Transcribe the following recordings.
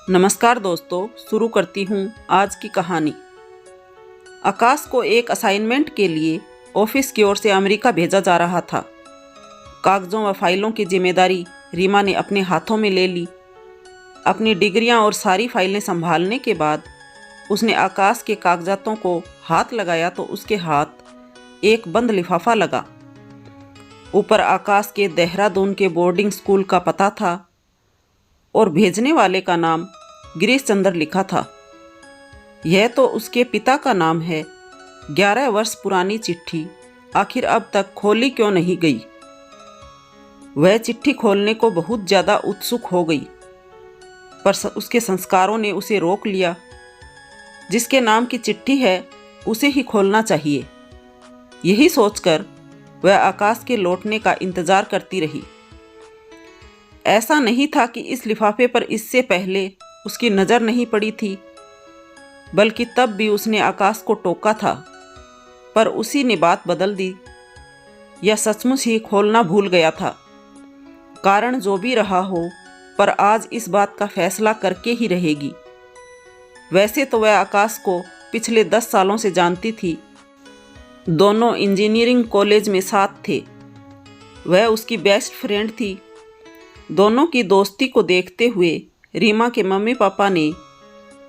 नमस्कार दोस्तों, शुरू करती हूँ आज की कहानी। आकाश को एक असाइनमेंट के लिए ऑफिस की ओर से अमेरिका भेजा जा रहा था। कागजों व फाइलों की जिम्मेदारी रीमा ने अपने हाथों में ले ली। अपनी डिग्रियां और सारी फाइलें संभालने के बाद उसने आकाश के कागजातों को हाथ लगाया तो उसके हाथ एक बंद लिफाफा लगा। ऊपर आकाश के देहरादून के बोर्डिंग स्कूल का पता था और भेजने वाले का नाम गिरीश चंद्र लिखा था। यह तो उसके पिता का नाम है। 11 वर्ष पुरानी चिट्ठी आखिर अब तक खोली क्यों नहीं गई? वह चिट्ठी खोलने को बहुत ज़्यादा उत्सुक हो गई, पर उसके संस्कारों ने उसे रोक लिया। जिसके नाम की चिट्ठी है उसे ही खोलना चाहिए। यही सोचकर वह आकाश के लौटने का इंतज़ार करती रही। ऐसा नहीं था कि इस लिफाफे पर इससे पहले उसकी नज़र नहीं पड़ी थी, बल्कि तब भी उसने आकाश को टोका था, पर उसी ने बात बदल दी। यह सचमुच ही खोलना भूल गया था। कारण जो भी रहा हो, पर आज इस बात का फैसला करके ही रहेगी। वैसे तो वह आकाश को पिछले 10 सालों से जानती थी। दोनों इंजीनियरिंग कॉलेज में साथ थे। वह उसकी बेस्ट फ्रेंड थी। दोनों की दोस्ती को देखते हुए रीमा के मम्मी पापा ने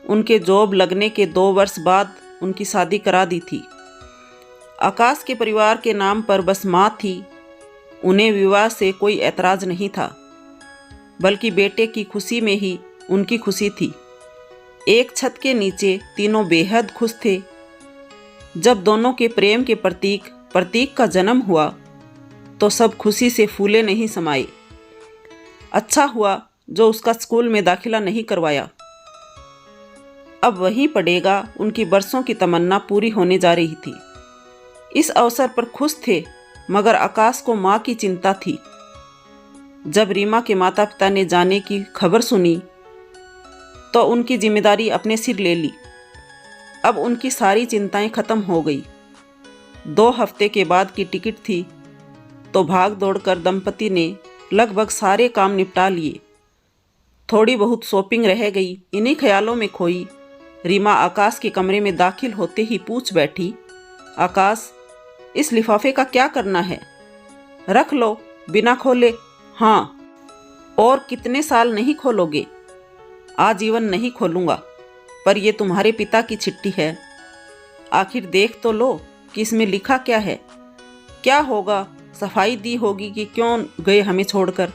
उनके जॉब लगने के 2 वर्ष बाद उनकी शादी करा दी थी। आकाश के परिवार के नाम पर बस माँ थी। उन्हें विवाह से कोई ऐतराज़ नहीं था, बल्कि बेटे की खुशी में ही उनकी खुशी थी। एक छत के नीचे तीनों बेहद खुश थे। जब दोनों के प्रेम के प्रतीक का जन्म हुआ तो सब खुशी से फूले नहीं समाये। अच्छा हुआ जो उसका स्कूल में दाखिला नहीं करवाया। अब वहीं पढ़ेगा। उनकी बरसों की तमन्ना पूरी होने जा रही थी। इस अवसर पर खुश थे, मगर आकाश को माँ की चिंता थी। जब रीमा के माता पिता ने जाने की खबर सुनी तो उनकी जिम्मेदारी अपने सिर ले ली। अब उनकी सारी चिंताएं खत्म हो गई। 2 हफ्ते के बाद की टिकट थी, तो भाग दौड़कर दंपति ने लगभग सारे काम निपटा लिए। थोड़ी बहुत शॉपिंग रह गई। इन्हीं ख्यालों में खोई रीमा आकाश के कमरे में दाखिल होते ही पूछ बैठी, आकाश, इस लिफाफे का क्या करना है? रख लो बिना खोले। हाँ। और कितने साल नहीं खोलोगे? आजीवन नहीं खोलूँगा, पर यह तुम्हारे पिता की चिट्ठी है। आखिर देख तो लो कि इसमें लिखा क्या है। क्या होगा, सफाई दी होगी कि क्यों गए हमें छोड़कर।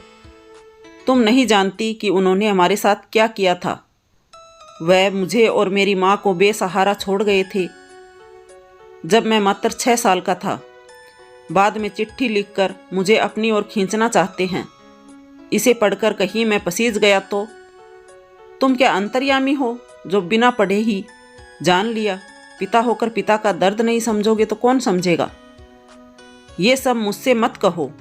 तुम नहीं जानती कि उन्होंने हमारे साथ क्या किया था। वह मुझे और मेरी माँ को बेसहारा छोड़ गए थे जब मैं मात्र 6 साल का था। बाद में चिट्ठी लिखकर मुझे अपनी ओर खींचना चाहते हैं। इसे पढ़कर कहीं मैं पसीज गया तो? तुम क्या अंतर्यामी हो जो बिना पढ़े ही जान लिया? पिता होकर पिता का दर्द नहीं समझोगे तो कौन समझेगा? ये सब मुझसे मत कहो।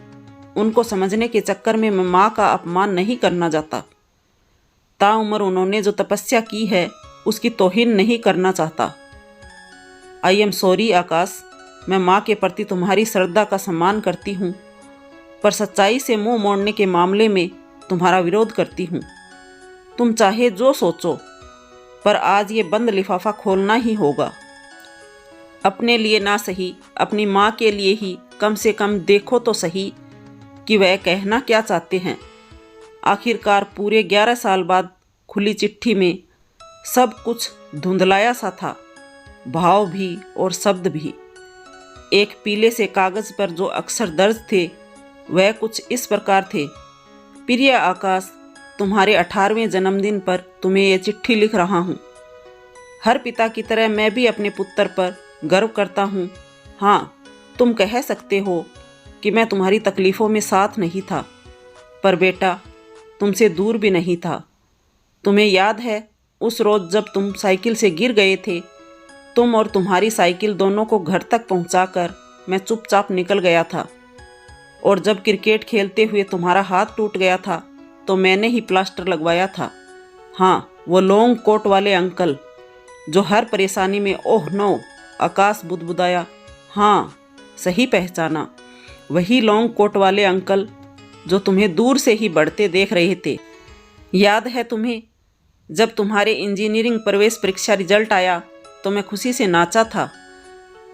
उनको समझने के चक्कर में मैं माँ का अपमान नहीं करना चाहता। ताउम्र उन्होंने जो तपस्या की है उसकी तौहीन नहीं करना चाहता। आई एम सॉरी आकाश, मैं माँ के प्रति तुम्हारी श्रद्धा का सम्मान करती हूँ, पर सच्चाई से मुंह मोड़ने के मामले में तुम्हारा विरोध करती हूँ। तुम चाहे जो सोचो, पर आज ये बंद लिफाफा खोलना ही होगा। अपने लिए ना सही, अपनी माँ के लिए ही कम से कम देखो तो सही कि वह कहना क्या चाहते हैं। आखिरकार पूरे 11 साल बाद खुली चिट्ठी में सब कुछ धुंधलाया सा था, भाव भी और शब्द भी। एक पीले से कागज़ पर जो अक्षर दर्ज थे वह कुछ इस प्रकार थे, प्रिय आकाश, तुम्हारे 18वें जन्मदिन पर तुम्हें यह चिट्ठी लिख रहा हूँ। हर पिता की तरह मैं भी अपने पुत्र पर गर्व करता हूँ। हाँ, तुम कह सकते हो कि मैं तुम्हारी तकलीफ़ों में साथ नहीं था, पर बेटा तुमसे दूर भी नहीं था। तुम्हें याद है उस रोज़ जब तुम साइकिल से गिर गए थे? तुम और तुम्हारी साइकिल दोनों को घर तक पहुंचाकर मैं चुपचाप निकल गया था। और जब क्रिकेट खेलते हुए तुम्हारा हाथ टूट गया था तो मैंने ही प्लास्टर लगवाया था। हाँ, वो लॉन्ग कोट वाले अंकल जो हर परेशानी में ओह नो, आकाश बुदबुदाया। हाँ, सही पहचाना, वही लॉन्ग कोट वाले अंकल जो तुम्हें दूर से ही बढ़ते देख रहे थे। याद है तुम्हें? जब तुम्हारे इंजीनियरिंग प्रवेश परीक्षा रिजल्ट आया तो मैं खुशी से नाचा था।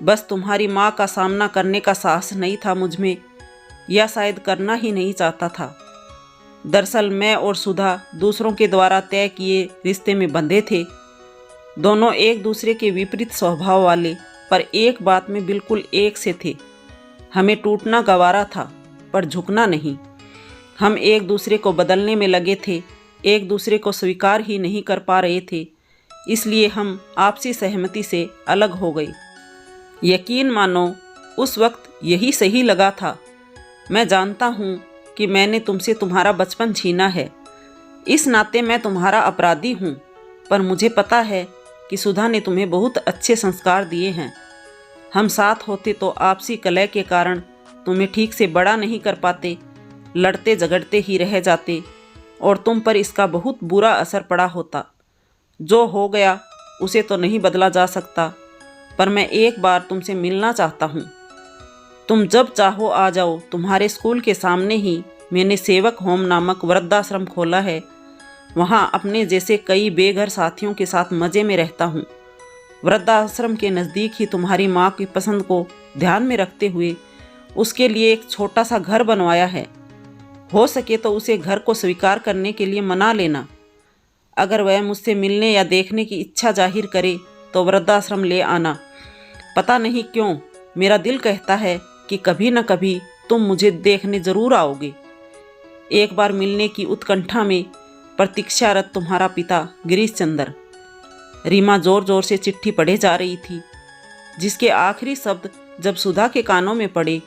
बस तुम्हारी माँ का सामना करने का साहस नहीं था मुझ में, या शायद करना ही नहीं चाहता था। दरअसल मैं और सुधा दूसरों के द्वारा तय किए रिश्ते में बंधे थे। दोनों एक दूसरे के विपरीत स्वभाव वाले, पर एक बात में बिल्कुल एक से थे। हमें टूटना गवारा था, पर झुकना नहीं। हम एक दूसरे को बदलने में लगे थे, एक दूसरे को स्वीकार ही नहीं कर पा रहे थे। इसलिए हम आपसी सहमति से अलग हो गए। यकीन मानो, उस वक्त यही सही लगा था। मैं जानता हूँ कि मैंने तुमसे तुम्हारा बचपन छीना है, इस नाते मैं तुम्हारा अपराधी हूँ। पर मुझे पता है कि सुधा ने तुम्हें बहुत अच्छे संस्कार दिए हैं। हम साथ होते तो आपसी कलह के कारण तुम्हें ठीक से बड़ा नहीं कर पाते, लड़ते झगड़ते ही रह जाते और तुम पर इसका बहुत बुरा असर पड़ा होता। जो हो गया उसे तो नहीं बदला जा सकता, पर मैं एक बार तुमसे मिलना चाहता हूँ। तुम जब चाहो आ जाओ। तुम्हारे स्कूल के सामने ही मैंने सेवक होम नामक वृद्धाश्रम खोला है। वहाँ अपने जैसे कई बेघर साथियों के साथ मज़े में रहता हूँ। वृद्धाश्रम के नज़दीक ही तुम्हारी माँ की पसंद को ध्यान में रखते हुए उसके लिए एक छोटा सा घर बनवाया है। हो सके तो उसे घर को स्वीकार करने के लिए मना लेना। अगर वह मुझसे मिलने या देखने की इच्छा जाहिर करे तो वृद्धाश्रम ले आना। पता नहीं क्यों मेरा दिल कहता है कि कभी न कभी तुम मुझे देखने जरूर आओगे। एक बार मिलने की उत्कंठा में प्रतीक्षारत तुम्हारा पिता गिरीश चंद्र। रीमा जोर जोर से चिट्ठी पढ़े जा रही थी, जिसके आखिरी शब्द जब सुधा के कानों में पड़े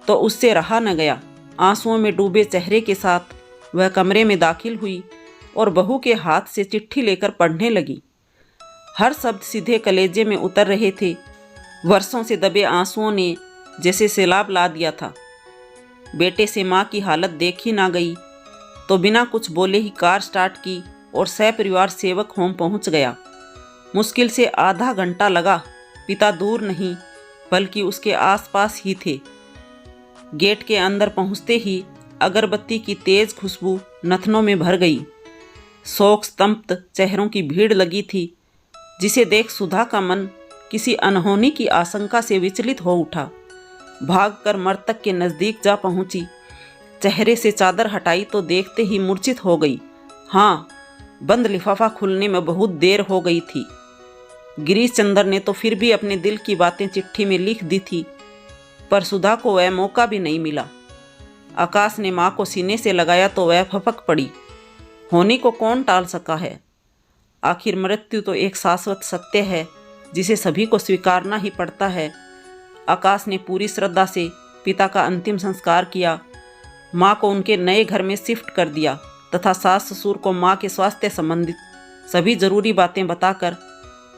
तो उससे रहा न गया। आंसुओं में डूबे चेहरे के साथ वह कमरे में दाखिल हुई और बहू के हाथ से चिट्ठी लेकर पढ़ने लगी। हर शब्द सीधे कलेजे में उतर रहे थे। वर्षों से दबे आंसुओं ने जैसे सैलाब ला दिया था। बेटे से माँ की हालत देखी ना गई तो बिना कुछ बोले ही कार स्टार्ट की और सपरिवार सेवक होम पहुँच गया। मुश्किल से आधा घंटा लगा। पिता दूर नहीं बल्कि उसके आसपास ही थे। गेट के अंदर पहुँचते ही अगरबत्ती की तेज खुशबू नथनों में भर गई। शोक स्तंप्त चेहरों की भीड़ लगी थी, जिसे देख सुधा का मन किसी अनहोनी की आशंका से विचलित हो उठा। भागकर मृतक के नज़दीक जा पहुंची। चेहरे से चादर हटाई तो देखते ही मूर्छित हो गई। हाँ, बंद लिफाफा खुलने में बहुत देर हो गई थी। गिरीश चंद्र ने तो फिर भी अपने दिल की बातें चिट्ठी में लिख दी थी, पर सुधा को वह मौका भी नहीं मिला। आकाश ने माँ को सीने से लगाया तो वह फपक पड़ी। होने को कौन टाल सका है? आखिर मृत्यु तो एक शाश्वत सत्य है, जिसे सभी को स्वीकारना ही पड़ता है। आकाश ने पूरी श्रद्धा से पिता का अंतिम संस्कार किया। माँ को उनके नए घर में शिफ्ट कर दिया तथा सास ससुर को माँ के स्वास्थ्य संबंधित सभी जरूरी बातें बताकर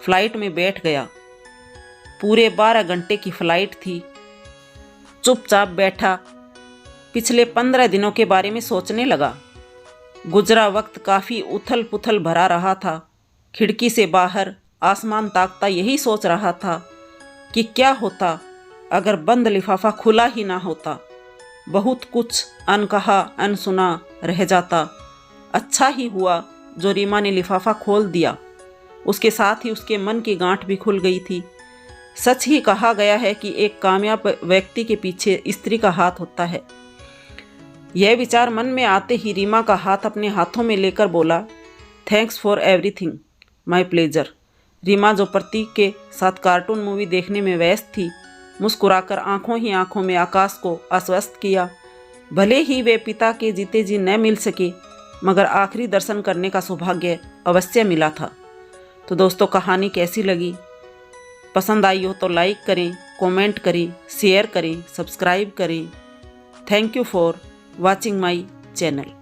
फ्लाइट में बैठ गया। पूरे 12 घंटे की फ्लाइट थी। चुपचाप बैठा पिछले 15 दिनों के बारे में सोचने लगा। गुजरा वक्त काफ़ी उथल पुथल भरा रहा था। खिड़की से बाहर आसमान ताकता यही सोच रहा था कि क्या होता अगर बंद लिफाफा खुला ही ना होता। बहुत कुछ अनकहा अनसुना रह जाता। अच्छा ही हुआ जो रीमा ने लिफाफा खोल दिया। उसके साथ ही उसके मन की गांठ भी खुल गई थी। सच ही कहा गया है कि एक कामयाब व्यक्ति के पीछे स्त्री का हाथ होता है। यह विचार मन में आते ही रीमा का हाथ अपने हाथों में लेकर बोला, thanks for everything, my pleasure. Reema जो प्रतीक के साथ कार्टून मूवी देखने में व्यस्त थी, मुस्कुराकर आंखों ही आंखों में आकाश को आश्वस्त किया। भले ही वे पिता के जीते जी न मिल सके, मगर आखिरी दर्शन करने का सौभाग्य अवश्य मिला था। तो दोस्तों, कहानी कैसी लगी? पसंद आई हो तो लाइक करें, कमेंट करें, शेयर करें, सब्सक्राइब करें। Thank you for watching my channel.